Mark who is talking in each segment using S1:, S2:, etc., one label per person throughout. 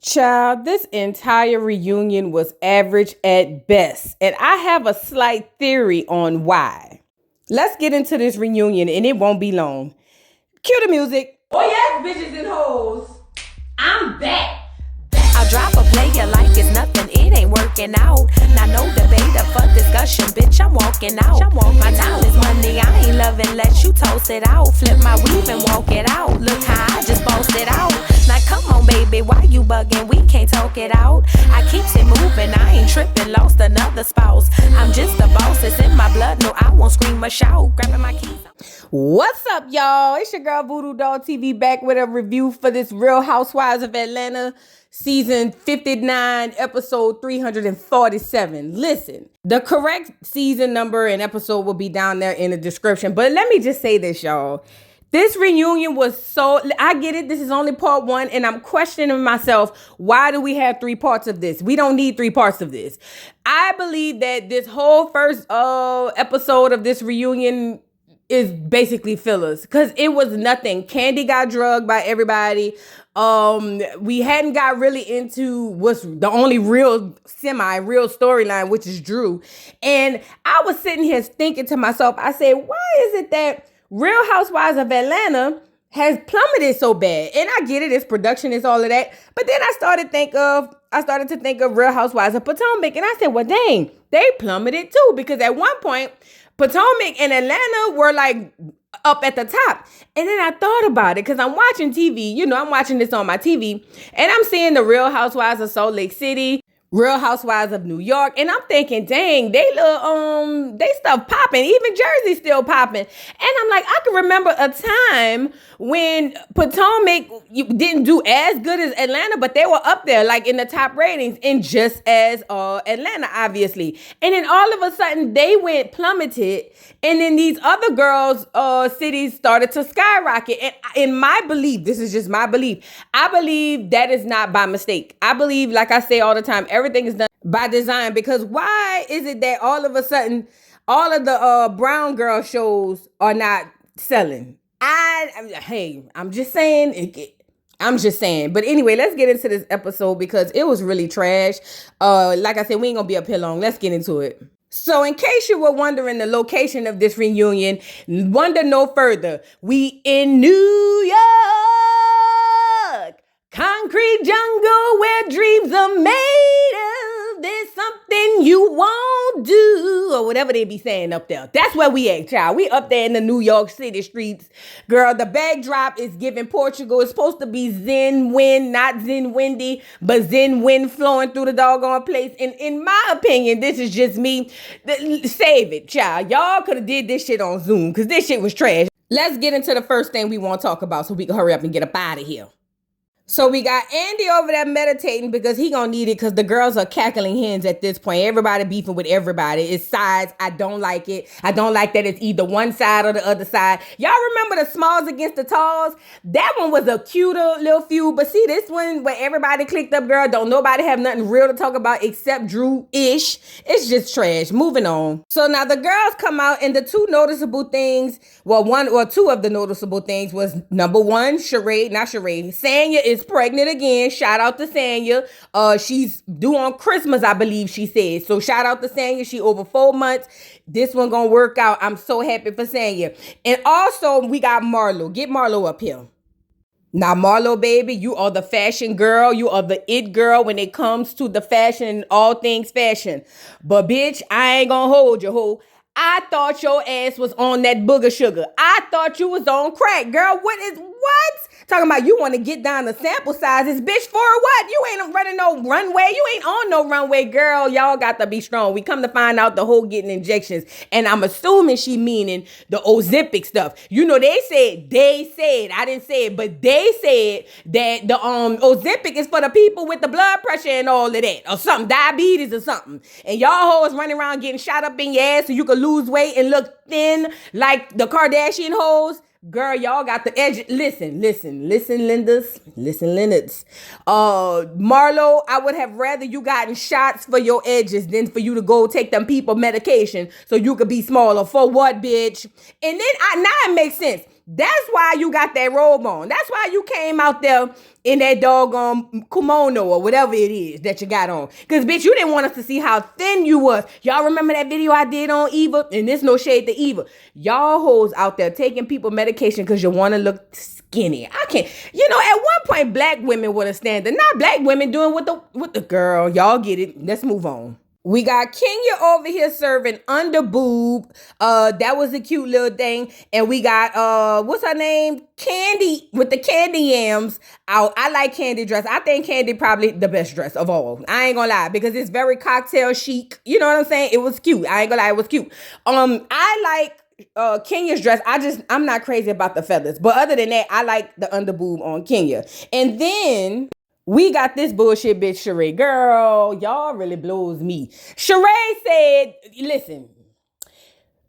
S1: Child, this entire reunion was average at best, and I have a slight theory on why. Let's get into this reunion, and it won't be long. Cue the music. Oh yes, bitches and hoes. I'm back.
S2: I drop a player like it's nothing, it ain't working out. Now no debate or for discussion, bitch, I'm walking out. My time is money, I ain't loving, let you toast it out. Flip my weave and walk it out. Look how I just bossed it out. Now come on, baby, why you bugging? We can't talk it out. I keeps it moving, I ain't tripping, lost another spouse. I'm just a boss, it's in my blood, no, I won't scream or shout. Grabbing my keys.
S1: What's up, y'all? It's your girl Voodoo Doll TV back with a review for this Real Housewives of Atlanta season 59, episode 347. Listen, the correct season number and episode will be down there in the description. But let me just say this, y'all. This reunion was so, I get it, this is only part one, and I'm questioning myself, why do we have 3 parts of this? We don't need 3 parts of this. I believe that this whole first episode of this reunion is basically fillers because it was nothing. Candy got drugged by everybody. We hadn't got really into what's the only real storyline, which is Drew. And I was sitting here thinking to myself, I said, why is it that Real Housewives of Atlanta has plummeted so bad? And I get it, it's production, it's all of that. But then I started to think of Real Housewives of Potomac, and I said, well, dang, they plummeted too, because at one point Potomac and Atlanta were like up at the top. And then I thought about it because I'm watching TV. You know, I'm watching this on my TV and I'm seeing the Real Housewives of Salt Lake City, Real Housewives of New York. And I'm thinking, dang, they stuff popping. Even Jersey still popping. And I'm like, I can remember a time when Potomac didn't do as good as Atlanta, but they were up there like in the top ratings, and just as Atlanta, obviously. And then all of a sudden they went plummeted. And then these other girls' cities started to skyrocket. And in my belief, this is just my belief, I believe that is not by mistake. I believe, like I say all the time, everything is done by design. Because why is it that all of a sudden all of the brown girl shows are not selling? I'm just saying. I'm just saying. But anyway, let's get into this episode because it was really trash. Like I said, we ain't gonna be up here long. Let's get into it. So in case you were wondering the location of this reunion, wonder no further. We in New York, concrete jungle where dreams are made of. There's something you won't do, or whatever they be saying up there. That's where we at, child. We up there in the New York City streets. Girl, the backdrop is giving Portugal. It's supposed to be Zen wind, not Zen windy, but Zen wind flowing through the doggone place. And in my opinion, this is just me. Save it, child. Y'all could have did this shit on Zoom because this shit was trash. Let's get into the first thing we want to talk about so we can hurry up and get up out of here. So we got Andy over there meditating because he gonna need it because the girls are cackling hens at this point. Everybody beefing with everybody. It's sides. I don't like it. I don't like that it's either one side or the other side. Y'all remember the smalls against the talls? That one was a cuter little feud. But see, this one where everybody clicked up, girl, don't nobody have nothing real to talk about except Drew-ish. It's just trash. Moving on. So now the girls come out and the 2 noticeable things, well, 1 or 2 of the noticeable things was number 1, Sanya is pregnant again. Shout out to Sanya. She's due on Christmas, I believe she said. So shout out to Sanya. She over 4 months. This one gonna work out. I'm so happy for Sanya. And also we got Marlo. Get Marlo up here. Now, Marlo, baby, you are the fashion girl. You are the it girl when it comes to the fashion and all things fashion. But bitch, I ain't gonna hold you, ho. I thought your ass was on that booger sugar. I thought you was on crack. Girl, what? Talking about you want to get down the sample sizes. Bitch, for what? You ain't running no runway. You ain't on no runway, girl. Y'all got to be strong. We come to find out the whole getting injections. And I'm assuming she meaning the Ozempic stuff. You know, they said, I didn't say it, but they said that the Ozempic is for the people with the blood pressure and all of that. Or something, diabetes or something. And y'all hoes running around getting shot up in your ass so you can lose weight and look thin like the Kardashian hoes. Girl, y'all got the edge. Listen, Lindas. Marlo, I would have rather you gotten shots for your edges than for you to go take them people medication so you could be smaller. For what, bitch? And then now it makes sense. That's why you got that robe on. That's why you came out there in that doggone kimono or whatever it is that you got on. Because, bitch, you didn't want us to see how thin you was. Y'all remember that video I did on Eva? And there's no shade to Eva. Y'all hoes out there taking people medication because you want to look skinny. I can't. You know, at one point, black women would have stand there. Not black women doing what the girl. Y'all get it. Let's move on. We got Kenya over here serving under boob. That was a cute little thing. And we got what's her name? Candy with the candy yams out. I like Candy dress. I think Candy probably the best dress of all. I ain't gonna lie, because it's very cocktail chic. You know what I'm saying? It was cute. I ain't gonna lie, it was cute. I like Kenya's dress. I'm not crazy about the feathers. But other than that, I like the under boob on Kenya. And then we got this bullshit bitch Sheree. Girl, y'all really blows me. Sheree said, listen,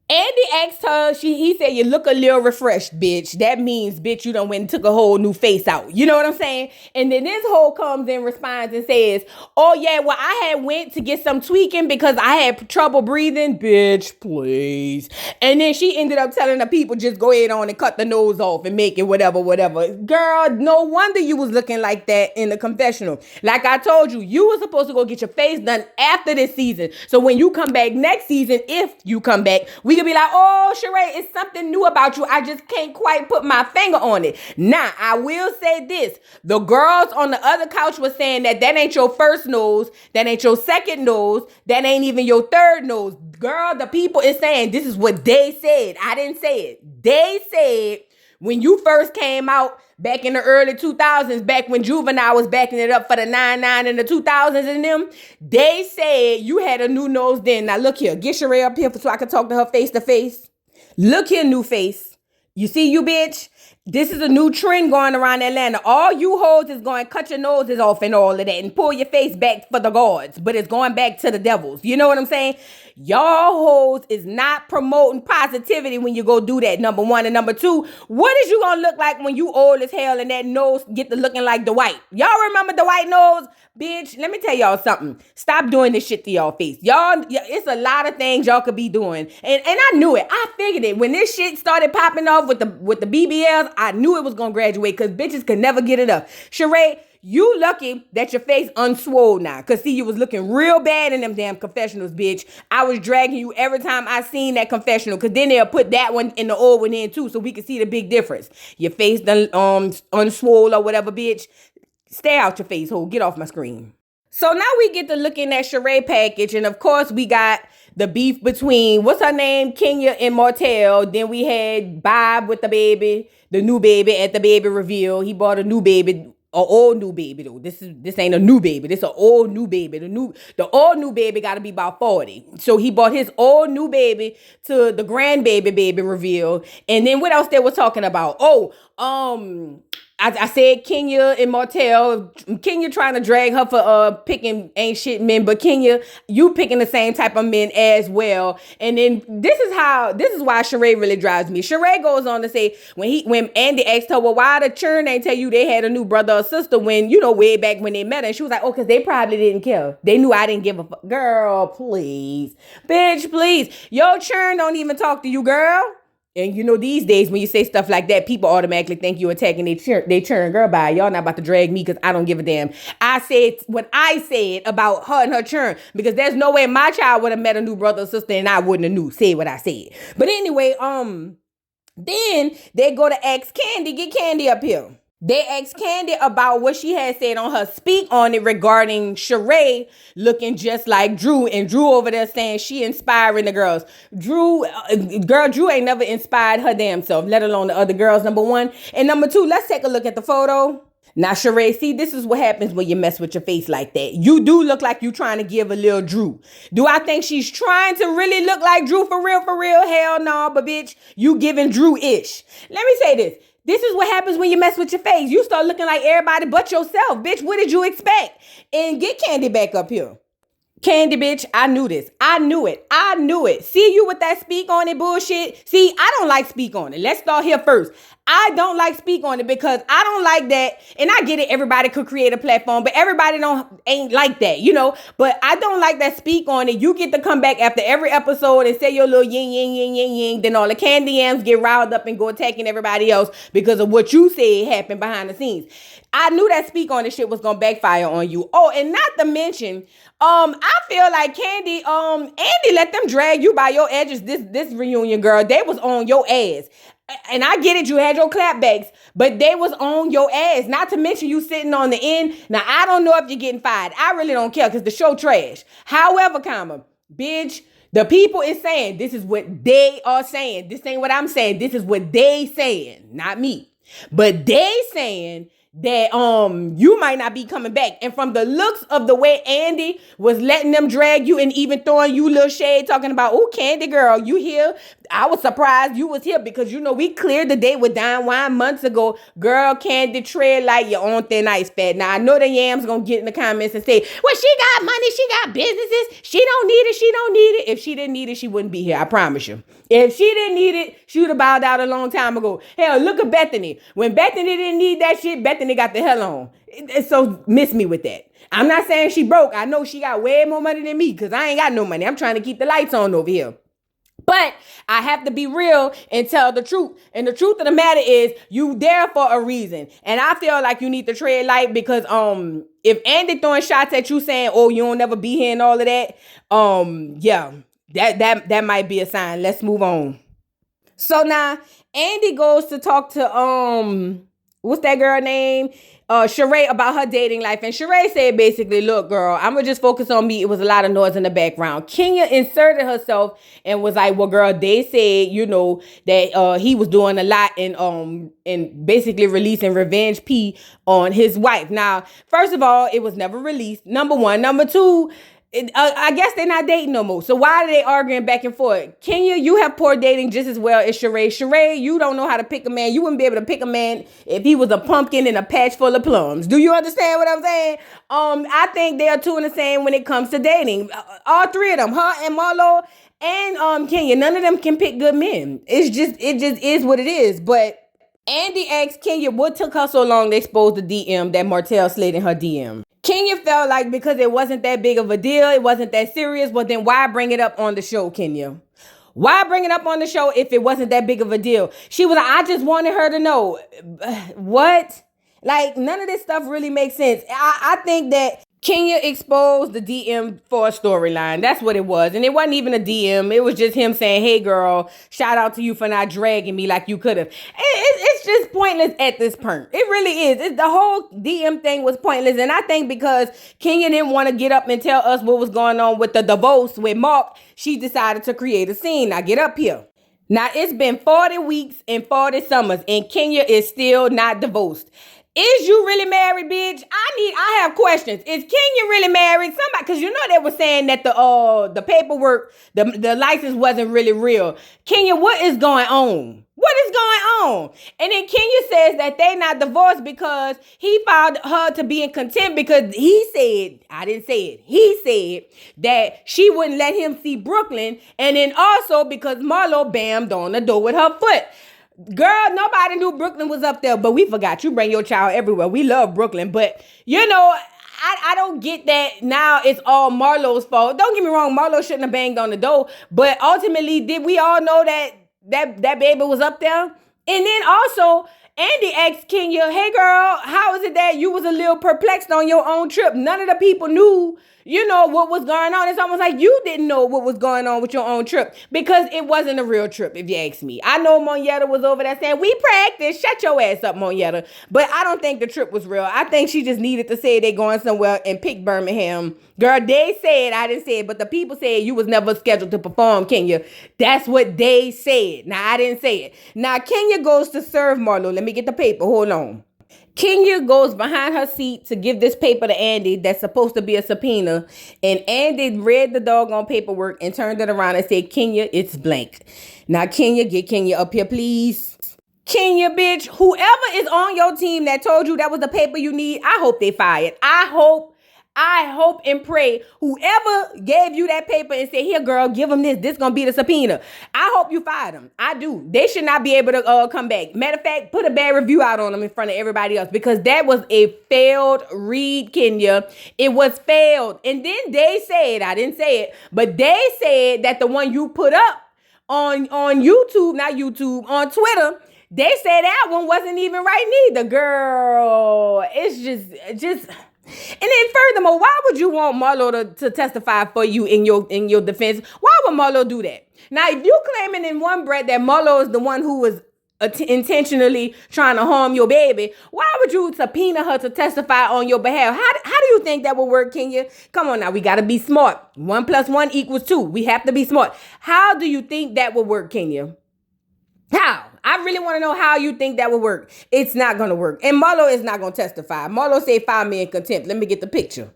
S1: Andy asked her, he said, you look a little refreshed, bitch. That means, bitch, you done went and took a whole new face out. You know what I'm saying? And then this hoe comes in response and says, oh yeah, well, I had went to get some tweaking because I had trouble breathing. Bitch, please. And then she ended up telling the people, just go ahead on and cut the nose off and make it whatever. Girl, no wonder you was looking like that in the confessional. Like I told you, you were supposed to go get your face done after this season. So when you come back next season, if you come back, we can be like, oh, Sheree, it's something new about you. I just can't quite put my finger on it. Now, I will say this. The girls on the other couch were saying that ain't your first nose. That ain't your second nose. That ain't even your third nose. Girl, the people is saying this is what they said. I didn't say it. They said when you first came out back in the early 2000s, back when Juvenile was backing it up for the 99 and the 2000s and them, they said you had a new nose then. Now look here, get Sheree up here so I can talk to her face to face. Look here, new face. You see you, bitch? This is a new trend going around Atlanta. All you hoes is going to cut your noses off and all of that and pull your face back for the gods, but it's going back to the devils. You know what I'm saying? Y'all hoes is not promoting positivity when you go do that, number one. And number two, what is you going to look like when you old as hell and that nose get to looking like the white? Y'all remember the white nose? Bitch, let me tell y'all something. Stop doing this shit to y'all face. Y'all, it's a lot of things y'all could be doing. And I knew it. I figured it. When this shit started popping off with the BBLs, I knew it was going to graduate because bitches could never get it up. Sheree, you lucky that your face unswole now. Because, see, you was looking real bad in them damn confessionals, bitch. I was dragging you every time I seen that confessional. Because then they'll put that one in the old one in, too, so we can see the big difference. Your face done unswole or whatever, bitch. Stay out your face, ho. Get off my screen. So now we get to looking at Sheree package. And, of course, we got the beef between, what's her name, Kenya and Martell. Then we had Bob with the baby, the new baby at the baby reveal. He bought a new baby. An old new baby though. This ain't a new baby. This an old new baby. The old new baby got to be about 40. So he bought his old new baby to the grandbaby baby reveal. And then what else they were talking about? I said Kenya and Martell. Kenya trying to drag her for picking ain't shit men, but Kenya, you picking the same type of men as well. And then this is why Sheree really drives me. Sheree goes on to say when Andy asked her, well, why the churn ain't tell you they had a new brother or sister when, you know, way back when they met her. And she was like, oh, because they probably didn't care. They knew I didn't give a fuck. Girl, please. Bitch, please. Your churn don't even talk to you, girl. And you know, these days when you say stuff like that, people automatically think you're attacking they churn. Girl, bye. Y'all not about to drag me because I don't give a damn. I said what I said about her and her churn because there's no way my child would have met a new brother or sister and I wouldn't have knew. Say what I said. But anyway, then they go to ask Candy. Get Candy up here. They asked Candy about what she had said on her speak on it regarding Sheree looking just like Drew. And Drew over there saying she inspiring the girls. Drew ain't never inspired her damn self, let alone the other girls, number one. And number two, let's take a look at the photo. Now, Sheree, see, this is what happens when you mess with your face like that. You do look like you trying to give a little Drew. Do I think she's trying to really look like Drew for real? Hell no, but bitch, you giving Drew-ish. Let me say this. This is what happens when you mess with your face. You start looking like everybody but yourself. Bitch, what did you expect? And get Candy back up here. Candy, bitch, I knew this. I knew it. See you with that speak on it bullshit. See, I don't like speak on it. Let's start here first. I don't like speak on it because I don't like that. And I get it. Everybody could create a platform, but everybody ain't like that, but I don't like that speak on it. You get to come back after every episode and say your little yin, yin, yin, yin, yin. Then all the candy yams get riled up and go attacking everybody else because of what you said happened behind the scenes. I knew that speak on this shit was going to backfire on you. Oh, and not to mention, I feel like Andy let them drag you by your edges this reunion, girl. They was on your ass. And I get it, you had your clapbacks, but they was on your ass. Not to mention you sitting on the end. Now, I don't know if you're getting fired. I really don't care because the show trash. However, bitch, the people is saying this is what they are saying. This ain't what I'm saying. This is what they saying, not me. But they saying that you might not be coming back. And from the looks of the way Andy was letting them drag you and even throwing you little shade talking about, oh, Candy girl, you here? I was surprised you was here because, we cleared the date with Don Juan months ago. Girl, Candy, tread like you're on thin ice, fat. Now, I know the yams gonna get in the comments and say, well, she got money, she got businesses, she don't need it. If she didn't need it, she wouldn't be here, I promise you. If she didn't need it, she would have bowed out a long time ago. Hell, look at Bethany. When Bethany didn't need that shit, Bethany got the hell on. So miss me with that. I'm not saying she broke. I know she got way more money than me because I ain't got no money. I'm trying to keep the lights on over here. But I have to be real and tell the truth. And the truth of the matter is you there for a reason. And I feel like you need to tread light because if Andy throwing shots at you saying, oh, you don't never be here and all of that, yeah, that might be a sign. Let's move on. So now Andy goes to talk to what's that girl name? Sheree about her dating life. And Sheree said basically, look, girl, I'm going to just focus on me. It was a lot of noise in the background. Kenya inserted herself and was like, well, girl, they said, that he was doing a lot and basically releasing revenge P on his wife. Now, first of all, it was never released. Number one. Number two, I guess they're not dating no more. So why are they arguing back and forth? Kenya, you have poor dating just as well as Sheree. Sheree, you don't know how to pick a man. You wouldn't be able to pick a man if he was a pumpkin in a patch full of plums. Do you understand what I'm saying? I think they are two in the same when it comes to dating. All three of them, her and Marlo and Kenya, none of them can pick good men. It just is what it is. But Andy asked Kenya what took her so long to expose the DM that Martell slid in her DM. Kenya felt like because it wasn't that big of a deal, it wasn't that serious, well then why bring it up on the show, Kenya? Why bring it up on the show if it wasn't that big of a deal? She was like, I just wanted her to know. What? Like, none of this stuff really makes sense. I think that Kenya exposed the DM for a storyline. That's what it was. And it wasn't even a DM. It was just him saying, hey, girl, shout out to you for not dragging me like you could have. It's just pointless at this point. It really is. The whole DM thing was pointless. And I think because Kenya didn't want to get up and tell us what was going on with the divorce with Mark, she decided to create a scene. Now get up here. Now it's been 40 weeks and 40 summers and Kenya is still not divorced. Is you really married, bitch? I have questions. Is Kenya really married? Somebody, because they were saying that the paperwork, the license wasn't really real. Kenya, what is going on? What is going on? And then Kenya says that they not divorced because he filed her to be in contempt because he said, I didn't say it, he said that she wouldn't let him see Brooklyn. And then also because Marlo bammed on the door with her foot. Girl, nobody knew Brooklyn was up there, but we forgot. You bring your child everywhere. We love Brooklyn, but I don't get that now it's all Marlo's fault. Don't get me wrong, Marlo shouldn't have banged on the door, but ultimately, did we all know that baby was up there? And then also, Andy asked Kenya, hey girl, how is it that you was a little perplexed on your own trip? None of the people knew, what was going on. It's almost like you didn't know what was going on with your own trip because it wasn't a real trip, if you ask me. I know Monietta was over there saying, we practiced. Shut your ass up, Monietta. But I don't think the trip was real. I think she just needed to say they going somewhere and pick Birmingham. Girl, they said, I didn't say it, but the people said you was never scheduled to perform, Kenya. That's what they said. Now, I didn't say it. Now, Kenya goes to serve Marlo. Let me get the paper. Hold on. Kenya goes behind her seat to give this paper to Andy that's supposed to be a subpoena. And Andy read the doggone paperwork and turned it around and said, Kenya, it's blank. Now, Kenya, get Kenya up here, please. Kenya, bitch, whoever is on your team that told you that was the paper you need, I hope they fired. I hope I hope and pray whoever gave you that paper and said, here, girl, give them this. This gonna be the subpoena. I hope you fired them. I do. They should not be able to come back. Matter of fact, put a bad review out on them in front of everybody else because that was a failed read, Kenya. It was failed. And then they said, I didn't say it, but they said that the one you put up on YouTube, not YouTube, on Twitter, they said that one wasn't even right neither. Girl, it's just. And then furthermore, why would you want Marlo to testify for you in your defense? Why would Marlo do that? Now, if you claiming in one breath that Marlo is the one who was intentionally trying to harm your baby, why would you subpoena her to testify on your behalf? How do you think that will work, Kenya? Come on now, we got to be smart. 1 + 1 = 2. We have to be smart. How do you think that will work, Kenya? How? I really want to know how you think that would work. It's not going to work. And Marlo is not going to testify. Marlo said file me in contempt. Let me get the picture.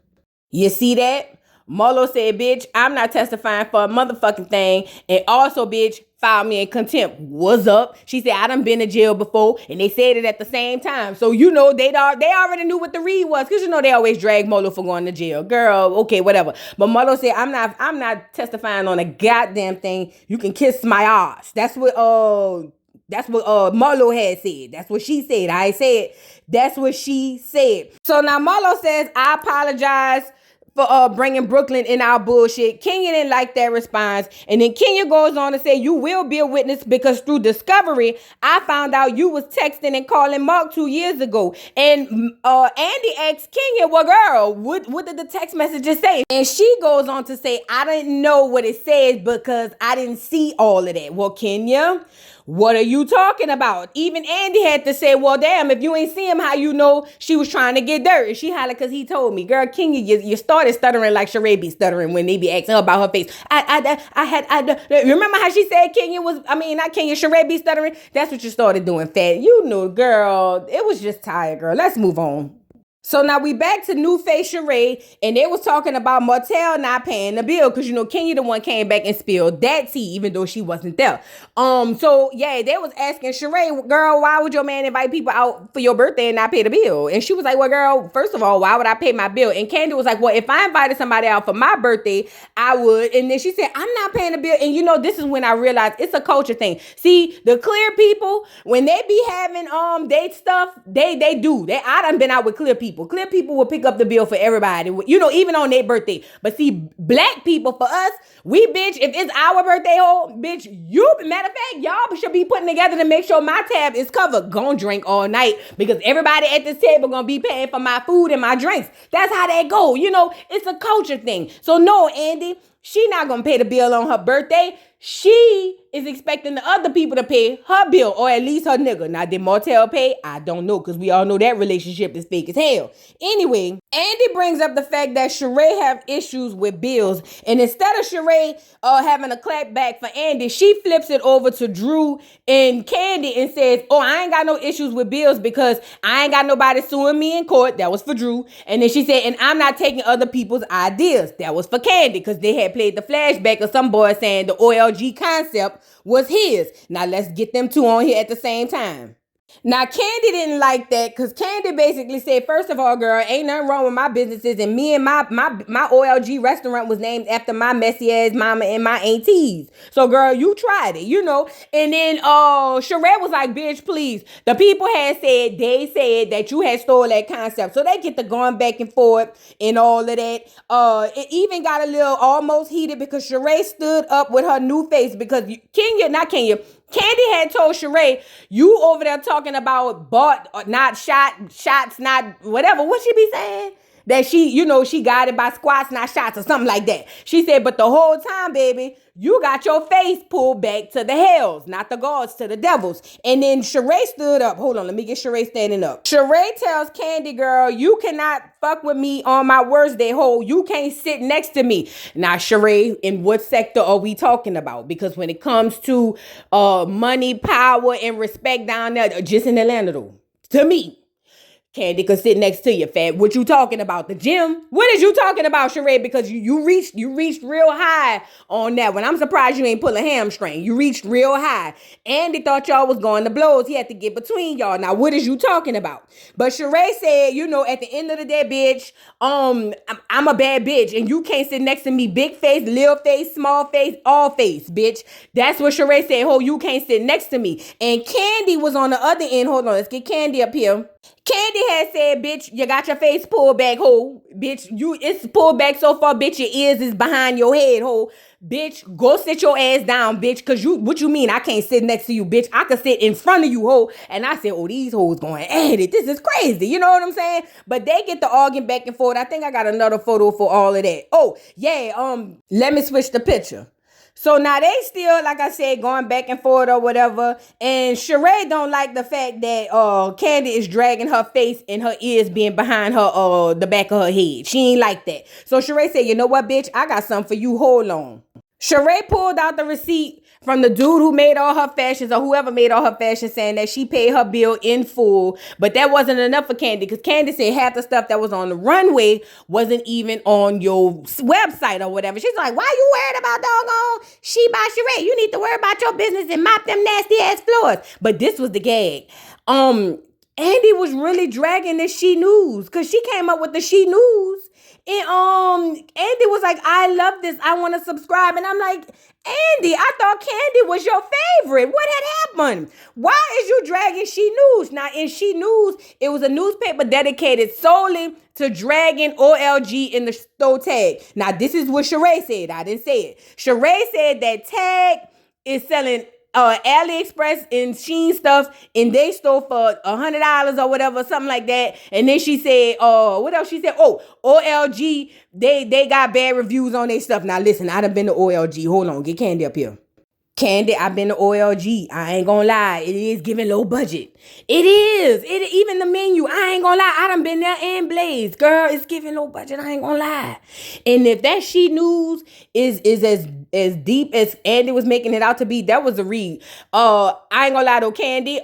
S1: You see that? Marlo said, bitch, I'm not testifying for a motherfucking thing. And also, bitch, file me in contempt. What's up? She said, I done been to jail before. And they said it at the same time. So, you know, they already knew what the read was. Because, you know, they always drag Marlo for going to jail. Girl, okay, whatever. But Marlo said, I'm not testifying on a goddamn thing. You can kiss my ass. That's what Marlo had said. That's what she said. I said, that's what she said. So now Marlo says, I apologize for bringing Brooklyn in our bullshit. Kenya didn't like that response. And then Kenya goes on to say, you will be a witness because through discovery, I found out you was texting and calling Mark 2 years ago. And Andy asked Kenya, well, girl, what did the text messages say? And she goes on to say, I didn't know what it says because I didn't see all of that. Well, Kenya, what are you talking about? Even Andy had to say, well, damn, if you ain't see him, how you know she was trying to get dirt? And she hollered because he told me. Girl, Kenya, you started stuttering like Sheree be stuttering when they be asking her about her face. Remember how she said Sheree be stuttering? That's what you started doing, fat. You know, girl, it was just tired, girl. Let's move on. So now we back to New Face Sheree, and they was talking about Martell not paying the bill because, you know, Kenya the one came back and spilled that tea even though she wasn't there. So yeah, they was asking Sheree, girl, why would your man invite people out for your birthday and not pay the bill? And she was like, well, girl, first of all, why would I pay my bill? And Candy was like, well, if I invited somebody out for my birthday, I would. And then she said, I'm not paying the bill. And you know, this is when I realized it's a culture thing. See, the clear people, when they be having date stuff, they do. I done been out with clear people. Clear people will pick up the bill for everybody, you know, even on their birthday. But see, black people, for us, we bitch, if it's our birthday, bitch, matter of fact, y'all should be putting together to make sure my tab is covered. Gonna drink all night because everybody at this table gonna be paying for my food and my drinks. That's how that go. You know, it's a culture thing. So no, Andy, she not gonna pay the bill on her birthday. She is expecting the other people to pay her bill, or at least her nigga. Now, did Martell pay? I don't know, because we all know that relationship is fake as hell. Anyway, Andy brings up the fact that Sheree have issues with bills, and instead of Sheree having a clap back for Andy, she flips it over to Drew and Candy and says, oh, I ain't got no issues with bills because I ain't got nobody suing me in court. That was for Drew. And then she said, and I'm not taking other people's ideas. That was for Candy, because they had played the flashback of some boy saying the OLG concept was his. Now let's get them two on here at the same time. Now, Candy didn't like that because Candy basically said, first of all, girl, ain't nothing wrong with my businesses. And me and my OLG restaurant was named after my messy ass mama and my aunties. So, girl, you tried it, you know. And then Sheree was like, bitch, please. The people they said that you had stole that concept. So they get to going back and forth and all of that. It even got a little almost heated because Sheree stood up with her new face because Candy had told Sheree, you over there talking about bought, not shots, not whatever. What she be saying? That she got it by squats, not shots or something like that. She said, but the whole time, baby, you got your face pulled back to the hells, not the gods, to the devils. And then Sheree stood up. Hold on, let me get Sheree standing up. Sheree tells Candy, girl, you cannot fuck with me on my worst day, ho. You can't sit next to me. Now, Sheree, in what sector are we talking about? Because when it comes to money, power, and respect down there, just in Atlanta, though, to me, Candy could sit next to you, fat. What you talking about? The gym? What is you talking about, Sheree? Because you reached real high on that one. I'm surprised you ain't pull a hamstring. You reached real high. Andy thought y'all was going to blows. He had to get between y'all. Now, what is you talking about? But Sheree said, at the end of the day, bitch, I'm a bad bitch, and you can't sit next to me. Big face, little face, small face, all face, bitch. That's what Sheree said. Ho, you can't sit next to me. And Candy was on the other end. Hold on, let's get Candy up here. Candy had said, bitch, you got your face pulled back, ho. Bitch, it's pulled back so far, bitch, your ears is behind your head, ho. Bitch, go sit your ass down, bitch, because what you mean I can't sit next to you, bitch? I could sit in front of you, ho. And I said, oh, these hoes going at it. This is crazy. You know what I'm saying? But they get the arguing back and forth. I think I got another photo for all of that. Oh, yeah, let me switch the picture. So now they still, like I said, going back and forth or whatever. And Sheree don't like the fact that Candy is dragging her face and her ears being behind her the back of her head. She ain't like that. So Sheree said, you know what, bitch? I got something for you. Hold on. Sheree pulled out the receipt from the dude who made all her fashions or whoever made all her fashions, saying that she paid her bill in full. But that wasn't enough for Candy, because Candy said half the stuff that was on the runway wasn't even on your website or whatever. She's like, why you worried about doggone She by Sheree? You need to worry about your business and mop them nasty ass floors. But this was the gag. Andy was really dragging the She News, because she came up with the She News. And Andy was like, I love this. I want to subscribe. And I'm like, Andy, I thought Candy was your favorite. What had happened? Why is you dragging She News? Now, in She News, it was a newspaper dedicated solely to dragging OLG in the store tag. Now, this is what Sheree said. I didn't say it. Sheree said that tag is selling AliExpress and Shein stuff in they store for $100 or whatever, something like that. And then she said, what else she said? Oh, OLG, they got bad reviews on their stuff. Now listen, I done been to OLG. Hold on, get Candy up here. Candy, I've been to OLG. I ain't gonna lie. It is giving low budget. It is. Even the menu, I ain't gonna lie. I done been there and blazed. Girl, it's giving low budget. I ain't gonna lie. And if that She News is as deep as Andy was making it out to be, that was a read. I ain't gonna lie though, Candy.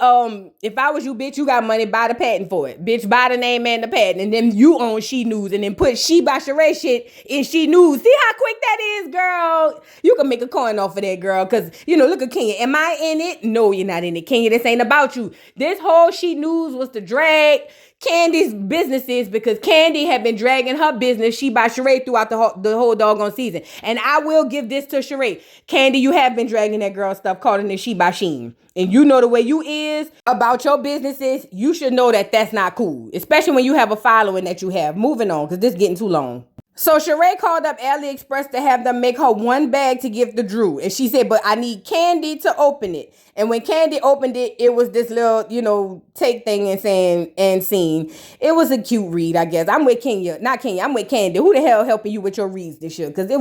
S1: If I was you, bitch, you got money, buy the patent for it. Bitch, buy the name and the patent. And then you own She News. And then put She by Sheree shit in She News. See how quick that is, girl? You can make a coin off of that, girl. Because look at Kenya. Am I in it? No, you're not in it. Kenya, this ain't about you. This whole She News was to drag Candy's businesses, because Candy had been dragging her business, She by Sheree, throughout the whole doggone season. And I will give this to Sheree. Candy, you have been dragging that girl stuff, calling it She by Sheen. And you know the way you is about your businesses, you should know that that's not cool. Especially when you have a following that you have. Moving on, because this is getting too long. So Sheree called up AliExpress to have them make her one bag to give to Drew. And she said, but I need Candy to open it. And when Candy opened it, it was this little, take thing and saying, and scene. It was a cute read, I guess. I'm with Kenya. Not Kenya. I'm with Candy. Who the hell helping you with your reads this year? Because it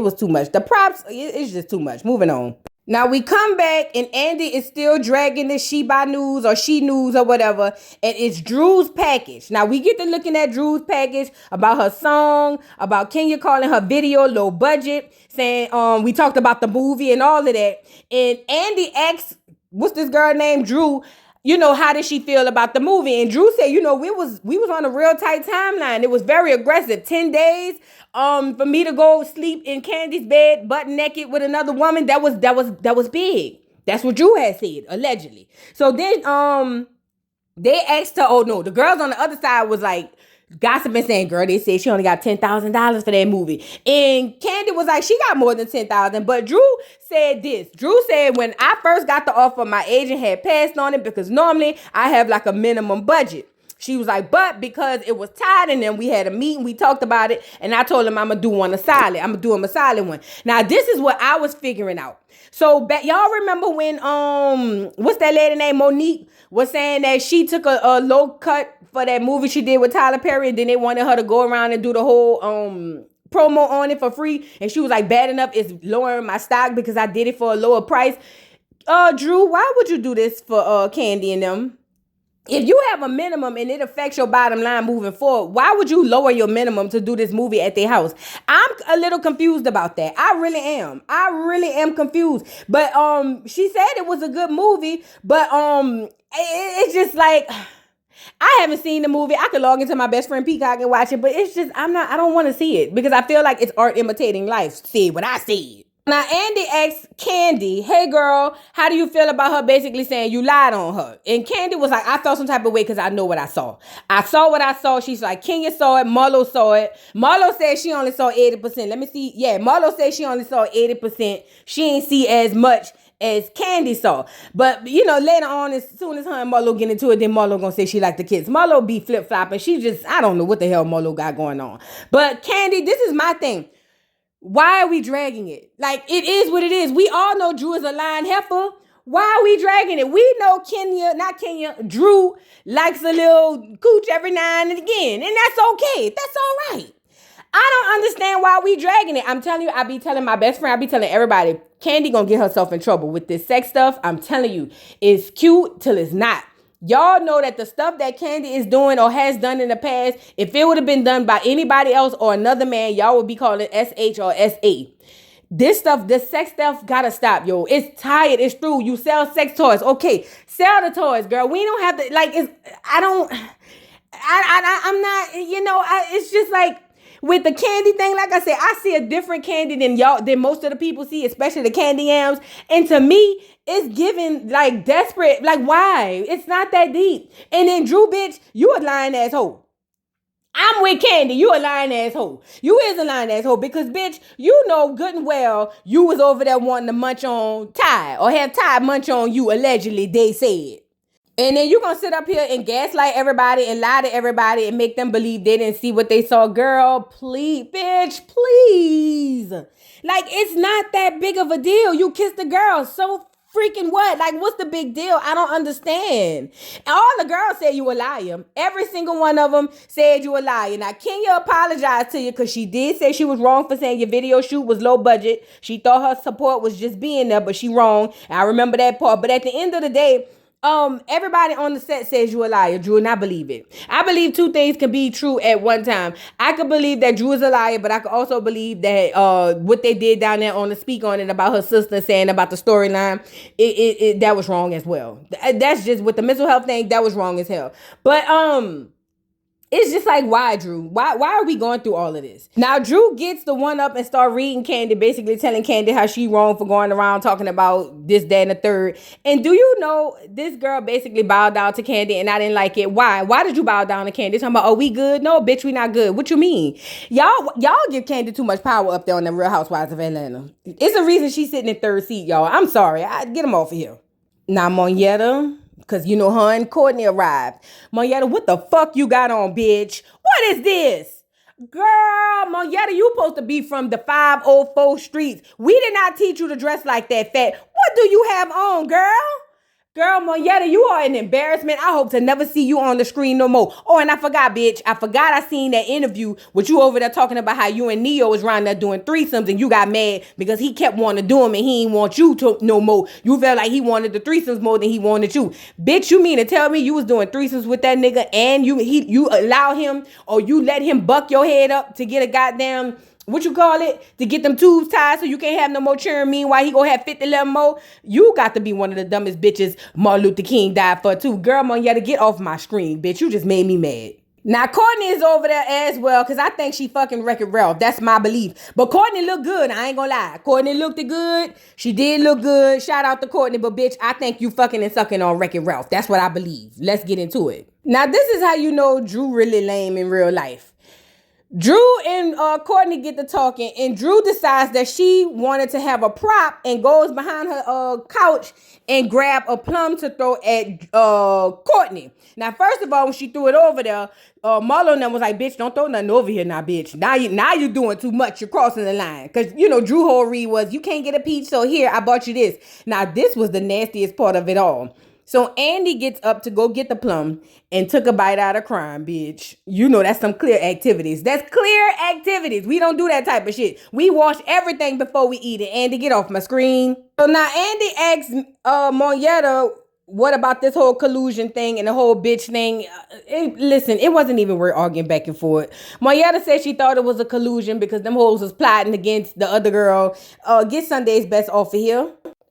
S1: was too much. The props, it's just too much. Moving on. Now we come back and Andy is still dragging the She by News or She News or whatever. And it's Drew's package. Now we get to looking at Drew's package about her song, about Kenya calling her video low budget, saying we talked about the movie and all of that. And Andy asks, what's this girl named Drew? How did she feel about the movie? And Drew said, we was on a real tight timeline. It was very aggressive. 10 days for me to go sleep in Candy's bed, butt naked with another woman. That was big. That's what Drew had said, allegedly. So then they asked her, oh no, the girls on the other side was like gossiping, saying, girl, they said she only got $10,000 for that movie. And Candy was like, she got more than $10,000. But Drew said this. Drew said, when I first got the offer, my agent had passed on it because normally I have like a minimum budget. She was like, but because it was tight and then we had a meeting, we talked about it, and I told him I'm going to do one a solid. I'm going to do him a solid one. Now, this is what I was figuring out. So, y'all remember when, what's that lady named Monique was saying that she took a low cut for that movie she did with Tyler Perry, and then they wanted her to go around and do the whole promo on it for free, and she was like, bad enough is lowering my stock because I did it for a lower price. Drew, why would you do this for Candy and them? If you have a minimum and it affects your bottom line moving forward, why would you lower your minimum to do this movie at their house? I'm a little confused about that. I really am confused. But she said it was a good movie, but it's just like, I haven't seen the movie. I could log into my best friend Peacock and watch it, but it's just I don't want to see it because I feel like it's art imitating life. See what I see. Now Andy asked Candy, "Hey girl, how do you feel about her basically saying you lied on her?" And Candy was like, "I felt some type of way because I know what I saw. I saw what I saw." She's like, "Kenya saw it. Marlo saw it. Marlo said she only saw 80%. Let me see. Yeah, Marlo said she only saw 80%. She ain't see as much as Candy saw." But you know, later on, as soon as her and Marlo get into it, then Marlo gonna say she like the kids. Marlo be flip flopping. She just, I don't know what the hell Marlo got going on. But Candy, this is my thing. Why are we dragging it? Like, it is what it is. We all know Drew is a lying heifer. Why are we dragging it? We know Drew likes a little cooch every now and again. And that's okay. That's all right. I don't understand why we dragging it. I'm telling you, I be telling my best friend, I be telling everybody, Candy gonna get herself in trouble with this sex stuff. I'm telling you, it's cute till it's not. Y'all know that the stuff that Candy is doing or has done in the past, if it would have been done by anybody else or another man, y'all would be calling it SH or SA. This sex stuff gotta stop, yo. It's tired. It's through. You sell sex toys. Okay, sell the toys, girl. We don't have to, like, I'm not, it's just like, with the Candy thing, like I said, I see a different Candy than most of the people see, especially the Candy Yams. And to me, it's giving like desperate, like why? It's not that deep. And then Drew, bitch, you a lying asshole. I'm with Candy. You a lying asshole. You is a lying asshole because, bitch, you know good and well you was over there wanting to munch on Ty or have Ty munch on you, allegedly, they said. And then you gonna sit up here and gaslight everybody and lie to everybody and make them believe they didn't see what they saw. Girl, please, bitch, please. Like, it's not that big of a deal. You kissed the girl. So freaking what? Like, what's the big deal? I don't understand. And all the girls said you a liar. Every single one of them said you a liar. Now, Kenya apologized to you because she did say she was wrong for saying your video shoot was low budget. She thought her support was just being there, but she wrong. And I remember that part. But at the end of the day, everybody on the set says you a liar, Drew, and I believe it. I believe two things can be true at one time. I could believe that Drew is a liar, but I could also believe that what they did down there on the speak on it about her sister saying about the storyline, that was wrong as well. That's just with the mental health thing, that was wrong as hell. But it's just like, why, Drew? Why are we going through all of this? Now, Drew gets the one up and start reading Candy, basically telling Candy how she wrong for going around talking about this, that, and the third. And do you know, this girl basically bowed down to Candy and I didn't like it. Why? Why did you bow down to Candy? Talking about, oh, we good? No, bitch, we not good. What you mean? Y'all give Candy too much power up there on the Real Housewives of Atlanta. It's a reason she's sitting in third seat, y'all. I'm sorry. Get them off of here. Now, Monietta, because you know her and Courtney arrived. Monietta, what the fuck you got on, bitch? What is this? Girl, Monietta, you supposed to be from the 504 streets. We did not teach you to dress like that, fat. What do you have on, girl? Girl, Monietta, you are an embarrassment. I hope to never see you on the screen no more. Oh, and I forgot, bitch. I seen that interview with you over there talking about how you and Neo was around there doing threesomes and you got mad because he kept wanting to do them and he didn't want you to no more. You felt like he wanted the threesomes more than he wanted you. Bitch, you mean to tell me you was doing threesomes with that nigga and you allow him or you let him buck your head up to get a goddamn, what you call it, to get them tubes tied so you can't have no more children. Meanwhile, he gonna have 50 11 more. You got to be one of the dumbest bitches Martin Luther King died for too. Girl, Monietta, get off my screen, bitch. You just made me mad. Now, Courtney is over there as well because I think she fucking Wreck-It Ralph. That's my belief. But Courtney looked good. I ain't gonna lie. Courtney looked good. She did look good. Shout out to Courtney. But bitch, I think you fucking and sucking on Wreck-It Ralph. That's what I believe. Let's get into it. Now, this is how you know Drew really lame in real life. Drew and Courtney get to talking, and Drew decides that she wanted to have a prop and goes behind her couch and grab a plum to throw at Courtney. Now, first of all, when she threw it over there, Marlo and them was like, bitch, don't throw nothing over here now, bitch. Now you're doing too much. You're crossing the line. Because, Drew whole read was, you can't get a peach, so here, I bought you this. Now, this was the nastiest part of it all. So Andy gets up to go get the plum and took a bite out of crime, bitch. That's some clear activities. That's clear activities. We don't do that type of shit. We wash everything before we eat it. Andy, get off my screen. So now Andy asks Monietta, what about this whole collusion thing and the whole bitch thing? Listen, it wasn't even worth arguing back and forth. Monietta said she thought it was a collusion because them hoes was plotting against the other girl. Get Sunday's best off of here.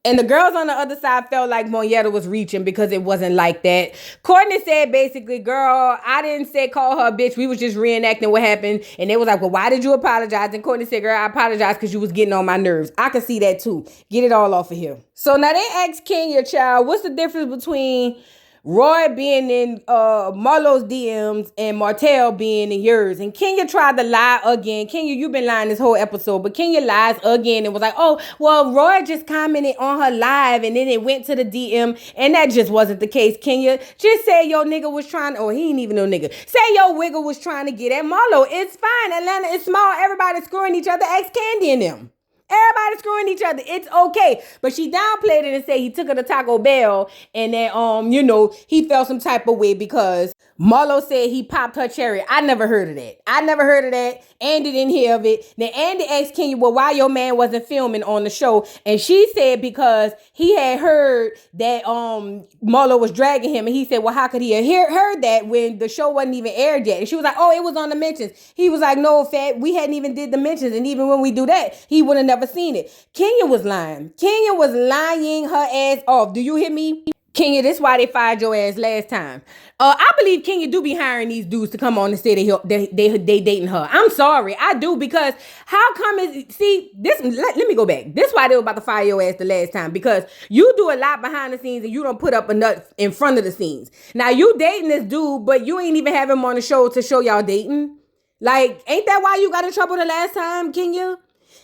S1: And the girls on the other side felt like Monietta was reaching because it wasn't like that. Courtney said basically, girl, I didn't say call her a bitch. We was just reenacting what happened. And they was like, well, why did you apologize? And Courtney said, girl, I apologize because you was getting on my nerves. I can see that too. Get it all off of here. So now they asked Kenya, child, what's the difference between Roy being in Marlo's DMs and Martell being in yours? And Kenya tried to lie again. Kenya, you've been lying this whole episode, but Kenya lies again and was like, oh, well, Roy just commented on her live and then it went to the DM, and that just wasn't the case. Kenya, just say your nigga was trying, or he ain't even no nigga. Say your wiggle was trying to get at Marlo. It's fine. Atlanta is small. Everybody's screwing each other. Ask Candy and them. Everybody's screwing each other. It's okay. But she downplayed it and said he took her to Taco Bell and that, he felt some type of way because Marlo said he popped her cherry. I never heard of that. Andy didn't hear of it. Then Andy asked Kenya, well, why your man wasn't filming on the show? And she said because he had heard that Marlo was dragging him. And he said, well, how could he have heard that when the show wasn't even aired yet? And she was like, oh, it was on the mentions. He was like, no, Fat, we hadn't even did the mentions. And even when we do that, he would have never seen it. Kenya was lying. Kenya was lying her ass off. Do you hear me? Kenya, this is why they fired your ass last time. I believe Kenya do be hiring these dudes to come on and say they dating her. I'm sorry, I do, because how come let me go back. This is why they were about to fire your ass the last time, because you do a lot behind the scenes and you don't put up enough in front of the scenes. Now you dating this dude, but you ain't even have him on the show to show y'all dating. Like, ain't that why you got in trouble the last time, Kenya?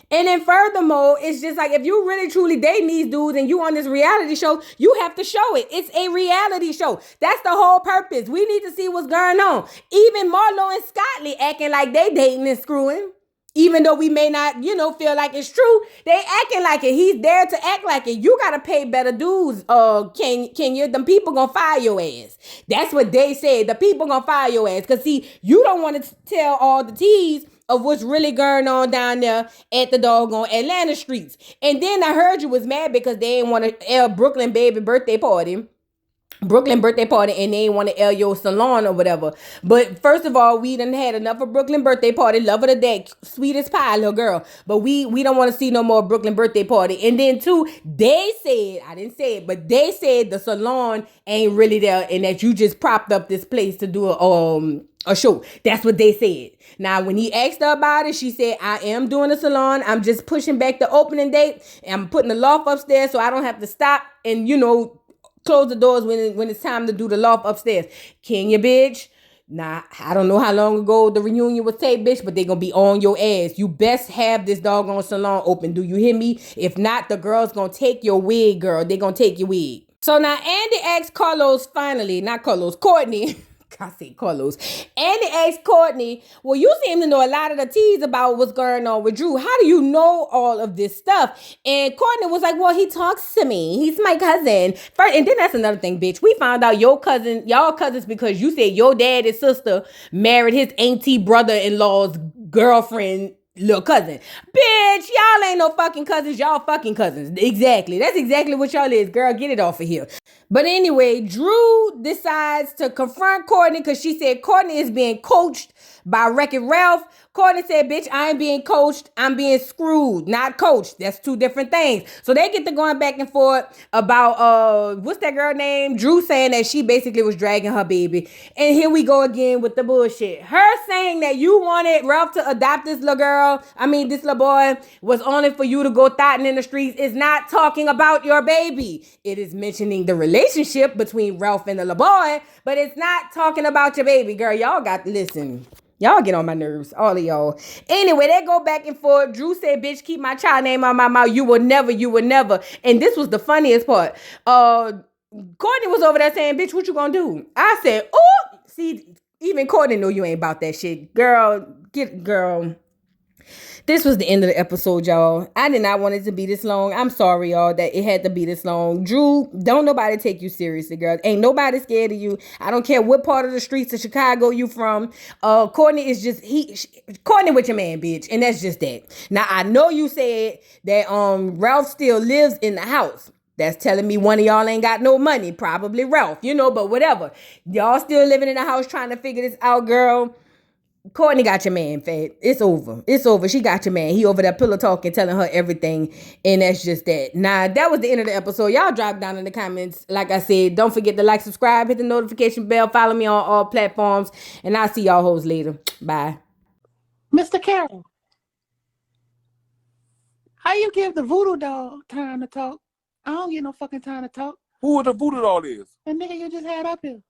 S1: And then furthermore, it's just like, if you really truly dating these dudes and you on this reality show, you have to show it. It's a reality show. That's the whole purpose. We need to see what's going on. Even Marlo and Scotty acting like they dating and screwing. Even though we may not, feel like it's true, they acting like it. He's there to act like it. You got to pay better dues, Kenya. Them people gonna fire your ass. That's what they said. The people gonna fire your ass. Because, see, you don't want to tell all the teas of what's really going on down there at the doggone Atlanta streets. And then I heard you was mad because they didn't want to air Brooklyn baby birthday party, and they ain't want to air your salon or whatever. But first of all, we done had enough of Brooklyn birthday party. Love her to death. Sweet as pie, little girl. But we don't want to see no more Brooklyn birthday party. And then too, they said, I didn't say it, but they said the salon ain't really there and that you just propped up this place to do a show. That's what they said. Now, when he asked her about it, she said, I am doing a salon. I'm just pushing back the opening date. And I'm putting the loft upstairs so I don't have to stop and, close the doors when it's time to do the loft upstairs. Kenya, bitch. Nah, I don't know how long ago the reunion was taped, bitch, but they gonna be on your ass. You best have this doggone salon open. Do you hear me? If not, the girl's gonna take your wig, girl. They gonna take your wig. So now Andy asked Courtney. I say Carlos. Andy asked Courtney, well, you seem to know a lot of the teas about what's going on with Drew. How do you know all of this stuff? And Courtney was like, well, he talks to me. He's my cousin. First, and then that's another thing, bitch. We found out y'all cousins because you said your dad and sister married his auntie brother-in-law's girlfriend, little cousin. Bitch, y'all ain't no fucking cousins. Y'all fucking cousins. Exactly. That's exactly what y'all is. Girl, get it off of here. But anyway, Drew decides to confront Courtney because she said Courtney is being coached by Wreck-It Ralph. Courtney said, bitch, I ain't being coached. I'm being screwed, not coached. That's two different things. So they get to going back and forth about, what's that girl name? Drew saying that she basically was dragging her baby. And here we go again with the bullshit. Her saying that you wanted Ralph to adopt this little boy was only for you to go thotting in the streets is not talking about your baby. It is mentioning the relationship between Ralph and the little boy, but it's not talking about your baby. Girl, y'all get on my nerves, all of y'all. Anyway, they go back and forth. Drew said, bitch, keep my child name out my mouth. You will never. And this was the funniest part. Courtney was over there saying, bitch, what you gonna do? I said, oh, see, even Courtney know you ain't about that shit. Girl. This was the end of the episode, y'all. I did not want it to be this long. I'm sorry, y'all, that it had to be this long. Drew, don't nobody take you seriously, girl. Ain't nobody scared of you. I don't care what part of the streets of Chicago you from. Courtney is just, Courtney with your man, bitch. And that's just that. Now, I know you said that Ralph still lives in the house. That's telling me one of y'all ain't got no money. Probably Ralph, but whatever. Y'all still living in the house trying to figure this out, girl. Courtney got your man, Fat. It's over. It's over. She got your man. He over there pillow talking, telling her everything. And that's just that. Nah, that was the end of the episode. Y'all drop down in the comments. Like I said, don't forget to like, subscribe, hit the notification bell, follow me on all platforms. And I'll see y'all hoes later. Bye.
S3: Mr. Carroll, how you give the voodoo doll time to talk? I don't get no fucking time to talk.
S4: Who the voodoo doll is?
S3: The nigga you just had up here.